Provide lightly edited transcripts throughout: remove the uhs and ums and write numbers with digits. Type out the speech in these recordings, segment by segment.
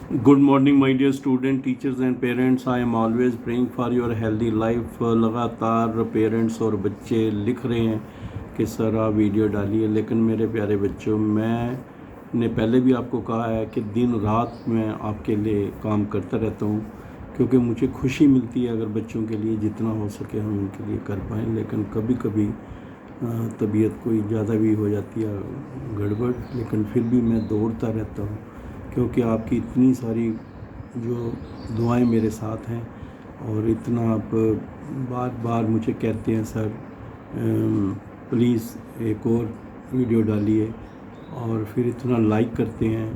Good morning, my dear student, teachers and parents. I am always praying for your healthy life. लगातार parents और बच्चे लिख रहे हैं कि सर आप वीडियो डालिए, लेकिन मेरे प्यारे बच्चों, मैंने पहले भी आपको कहा है कि दिन रात मैं आपके लिए काम करता रहता हूँ, क्योंकि मुझे खुशी मिलती है अगर बच्चों के लिए जितना हो सके हम उनके लिए कर पाएँ। लेकिन कभी कभी तबीयत कोई ज़्यादा भी हो जाती है गड़बड़, लेकिन फिर भी मैं दौड़ता रहता हूँ, क्योंकि आपकी इतनी सारी जो दुआएं मेरे साथ हैं और इतना आप बार बार मुझे कहते हैं सर प्लीज़ एक और वीडियो डालिए, और फिर इतना लाइक करते हैं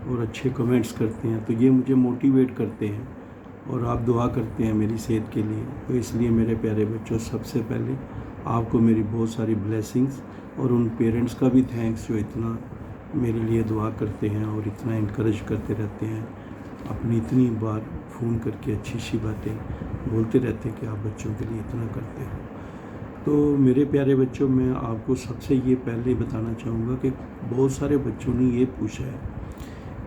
और अच्छे कमेंट्स करते हैं, तो ये मुझे मोटिवेट करते हैं और आप दुआ करते हैं मेरी सेहत के लिए। तो इसलिए मेरे प्यारे बच्चों, सबसे पहले आपको मेरी बहुत सारी ब्लेसिंग्स और उन पेरेंट्स का भी थैंक्स जो इतना मेरे लिए दुआ करते हैं और इतना इनकरेज करते रहते हैं, अपनी इतनी बार फ़ोन करके अच्छी अच्छी बातें बोलते रहते हैं कि आप बच्चों के लिए इतना करते हो। तो मेरे प्यारे बच्चों, मैं आपको सबसे ये पहले बताना चाहूँगा कि बहुत सारे बच्चों ने ये पूछा है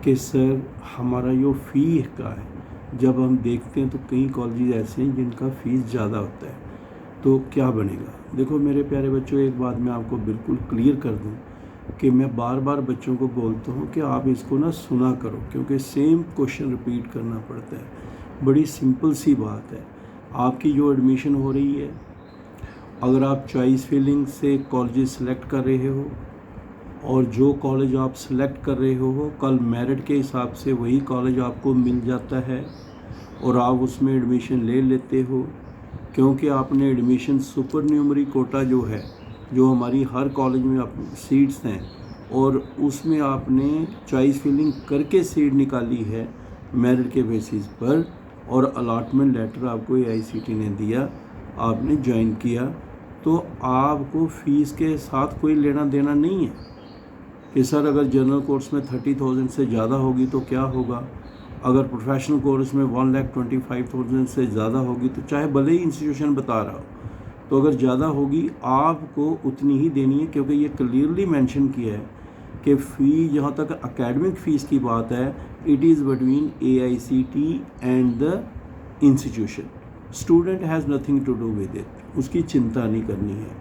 कि सर हमारा जो फ़ी का है, जब हम देखते हैं तो कई कॉलेज ऐसे हैं जिनका फ़ीस ज़्यादा होता है, तो क्या बनेगा। देखो मेरे प्यारे बच्चों, एक बात मैं आपको बिल्कुल क्लियर कर दूं कि मैं बार बार बच्चों को बोलता हूं कि आप इसको ना सुना करो, क्योंकि सेम क्वेश्चन रिपीट करना पड़ता है। बड़ी सिंपल सी बात है, आपकी जो एडमिशन हो रही है, अगर आप चॉइस फिलिंग से कॉलेज सेलेक्ट कर रहे हो और जो कॉलेज आप सेलेक्ट कर रहे हो कल मेरिट के हिसाब से वही कॉलेज आपको मिल जाता है और आप उसमें एडमिशन ले लेते हो, क्योंकि आपने एडमिशन सुपर न्यूमरी कोटा जो है, जो हमारी हर कॉलेज में सीट्स हैं, और उसमें आपने चॉइस फिलिंग करके सीट निकाली है मेरिट के बेसिस पर, और अलॉटमेंट लेटर आपको AICTE ने दिया, आपने ज्वाइन किया, तो आपको फ़ीस के साथ कोई लेना देना नहीं है कि सर अगर जनरल कोर्स में 30,000 से ज़्यादा होगी तो क्या होगा, अगर प्रोफेशनल कोर्स में 1,25,000 से ज़्यादा होगी तो चाहे भले ही इंस्टीट्यूशन बता रहा हो, तो अगर ज़्यादा होगी आपको उतनी ही देनी है, क्योंकि ये क्लियरली मेंशन किया है कि फ़ी, जहाँ तक एकेडमिक फ़ीस की बात है, it is between AICTE and the institution. Student has nothing to do with it, उसकी चिंता नहीं करनी है,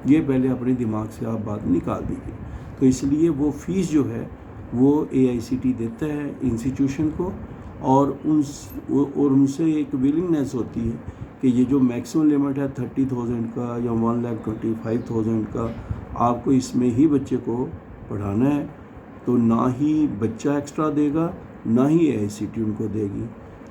ये पहले अपने दिमाग से आप बात निकाल दीजिए। तो इसलिए वो फ़ीस जो है वो AICTE देता है इंस्टीट्यूशन को, और उनसे एक विलिंगनेस होती है कि ये जो मैक्सिमम लिमिट है 30,000 का या 1,25,000 का, आपको इसमें ही बच्चे को पढ़ाना है, तो ना ही बच्चा एक्स्ट्रा देगा ना ही AICTE उनको देगी।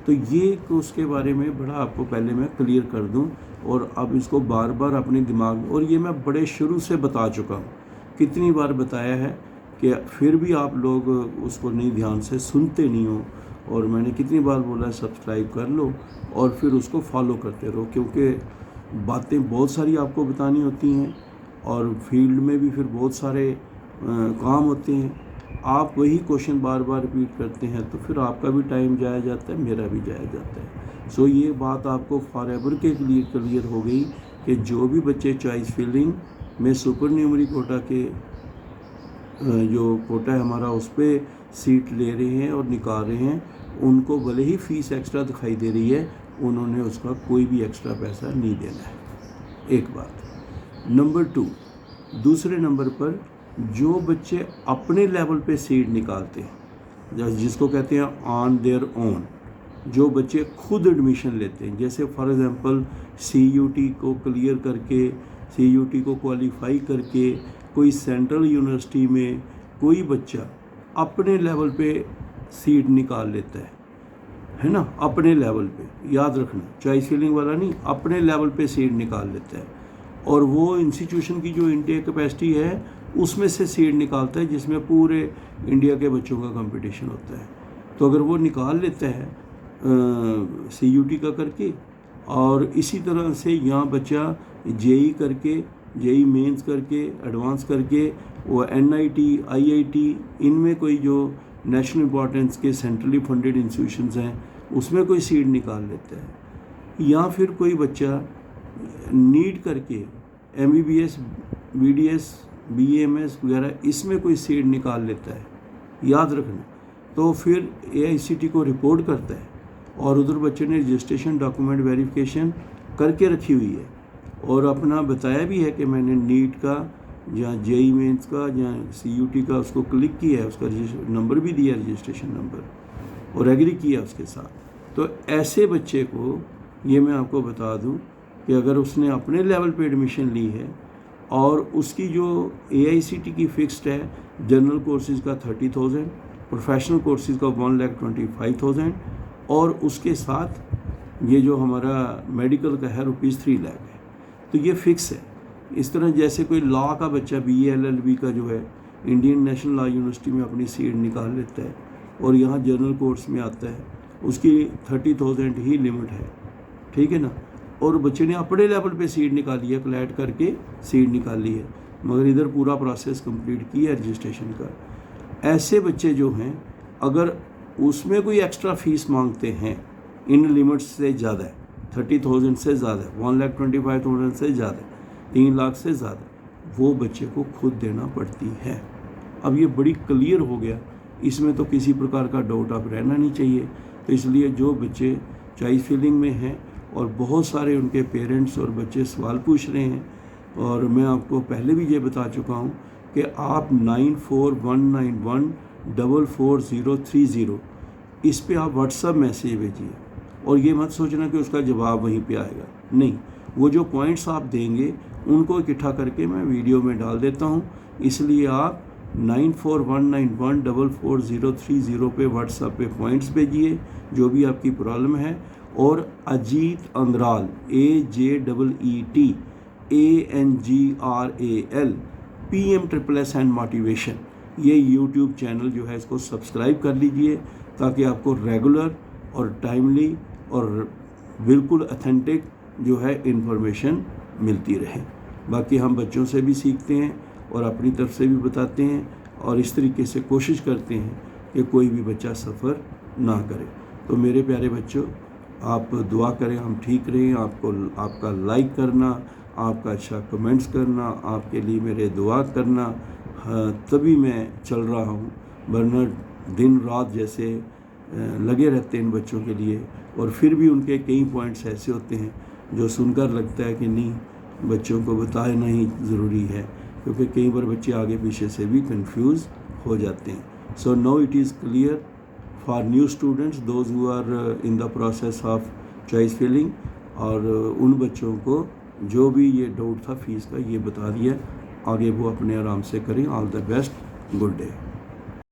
तो ये उसके बारे में बड़ा आपको पहले मैं क्लियर कर दूं, और अब इसको बार बार अपने दिमाग, और ये मैं बड़े शुरू से बता चुका हूँ, कितनी बार बताया है कि फिर भी आप लोग उसको नहीं ध्यान से सुनते नहीं हो, और मैंने कितनी बार बोला है सब्सक्राइब कर लो और फिर उसको फॉलो करते रहो, क्योंकि बातें बहुत सारी आपको बतानी होती हैं और फील्ड में भी फिर बहुत सारे काम होते हैं। आप वही क्वेश्चन बार बार रिपीट करते हैं तो फिर आपका भी टाइम जाया जाता है, मेरा भी जाया जाता है। सो ये बात आपको फॉरएवर के लिए क्लियर हो गई कि जो भी बच्चे चॉइस फिलिंग में सुपर न्यूमरी कोटा के जो कोटा है हमारा, उस पर सीट ले रहे हैं और निकाल रहे हैं, उनको भले ही फ़ीस एक्स्ट्रा दिखाई दे रही है, उन्होंने उसका कोई भी एक्स्ट्रा पैसा नहीं देना है। एक बात। नंबर 2, दूसरे नंबर पर जो बच्चे अपने लेवल पे सीट निकालते हैं, जिसको कहते हैं ऑन देयर ओन, जो बच्चे खुद एडमिशन लेते हैं, जैसे फॉर एग्ज़ाम्पल CUT को क्लियर करके, CUT को क्वालिफाई करके कोई सेंट्रल यूनिवर्सिटी में कोई बच्चा अपने लेवल पे सीट निकाल लेता है ना, अपने लेवल पे, याद रखना, चॉइस फिलिंग वाला नहीं, अपने लेवल पे सीट निकाल लेता है, और वो इंस्टीट्यूशन की जो इंटेक कैपेसिटी है उसमें से सीट निकालता है जिसमें पूरे इंडिया के बच्चों का कंपटीशन होता है। तो अगर वो निकाल लेता है CUT का करके, और इसी तरह से यहाँ बच्चा JEE करके, JEE मेंस करके, एडवांस करके, वो NIT IIT इनमें कोई जो नेशनल इम्पोर्टेंस के सेंट्रली फंडेड इंस्टीट्यूशंस हैं उसमें कोई सीट निकाल लेता है, या फिर कोई बच्चा नीट करके MBBS BDS BAMS वगैरह इसमें कोई सीट निकाल लेता है, याद रखना। तो फिर AICTE को रिपोर्ट करता है और उधर बच्चे ने रजिस्ट्रेशन डॉक्यूमेंट वेरिफिकेशन करके रखी हुई है और अपना बताया भी है कि मैंने नीट का या JEE मेंस का या CUT का उसको क्लिक किया है, उसका नंबर भी दिया रजिस्ट्रेशन नंबर और एग्री किया उसके साथ। तो ऐसे बच्चे को ये मैं आपको बता दूं कि अगर उसने अपने लेवल पे एडमिशन ली है और उसकी जो AICTE की फिक्स्ड है, जनरल कोर्सेज़ का 30,000, प्रोफेशनल कोर्सेज़ का 1,25,000 और उसके साथ ये जो हमारा मेडिकल का है ₹3 लाख है, तो ये फ़िक्स है। इस तरह जैसे कोई लॉ का बच्चा BA LLB का जो है इंडियन नेशनल लॉ यूनिवर्सिटी में अपनी सीट निकाल लेता है और यहाँ जनरल कोर्स में आता है, उसकी 30,000 ही लिमिट है, ठीक है ना। और बच्चे ने अपने लेवल पे सीट निकाली है, क्लैट करके सीट निकाली है, मगर इधर पूरा प्रोसेस कंप्लीट किया है रजिस्ट्रेशन का। ऐसे बच्चे जो हैं अगर उसमें कोई एक्स्ट्रा फीस मांगते हैं इन लिमिट्स से ज़्यादा है, 30,000 से ज़्यादा है, 1,25,000 से ज़्यादा है, 3 लाख से ज़्यादा, वो बच्चे को खुद देना पड़ती है। अब ये बड़ी क्लियर हो गया, इसमें तो किसी प्रकार का डाउट अब रहना नहीं चाहिए। तो इसलिए जो बच्चे चॉइस फिलिंग में हैं और बहुत सारे उनके पेरेंट्स और बच्चे सवाल पूछ रहे हैं, और मैं आपको पहले भी ये बता चुका हूँ कि आप 9419144030 इस पे आप व्हाट्सएप मैसेज भेजिए और ये मत सोचना कि उसका जवाब वहीं पे आएगा, नहीं, वो जो पॉइंट्स आप देंगे उनको इकट्ठा करके मैं वीडियो में डाल देता हूँ। इसलिए आप 9419144030 पे व्हाट्सएप पे पॉइंट्स भेजिए जो भी आपकी प्रॉब्लम है। और Ajeet Angral AJEET ANGRAL PM and motivation, ये यूट्यूब चैनल जो है इसको सब्सक्राइब कर लीजिए ताकि आपको रेगुलर और टाइमली और बिल्कुल ऑथेंटिक जो है इन्फॉर्मेशन मिलती रहे। बाकी हम बच्चों से भी सीखते हैं और अपनी तरफ से भी बताते हैं और इस तरीके से कोशिश करते हैं कि कोई भी बच्चा सफ़र ना करे। तो मेरे प्यारे बच्चों, आप दुआ करें हम ठीक रहें, आपका लाइक करना, आपका अच्छा कमेंट्स करना, आपके लिए मेरे दुआ करना, तभी मैं चल रहा हूँ, वरना दिन रात जैसे लगे रहते हैं इन बच्चों के लिए। और फिर भी उनके कई पॉइंट्स ऐसे होते हैं जो सुनकर लगता है कि नहीं, बच्चों को बताना ही ज़रूरी है, क्योंकि कई बार बच्चे आगे पीछे से भी कंफ्यूज हो जाते हैं। So now it is clear for new students, those who are in the process of choice filling, और उन बच्चों को जो भी ये डाउट था फीस का ये बता दिया, आगे वो अपने आराम से करें। All the best, good day.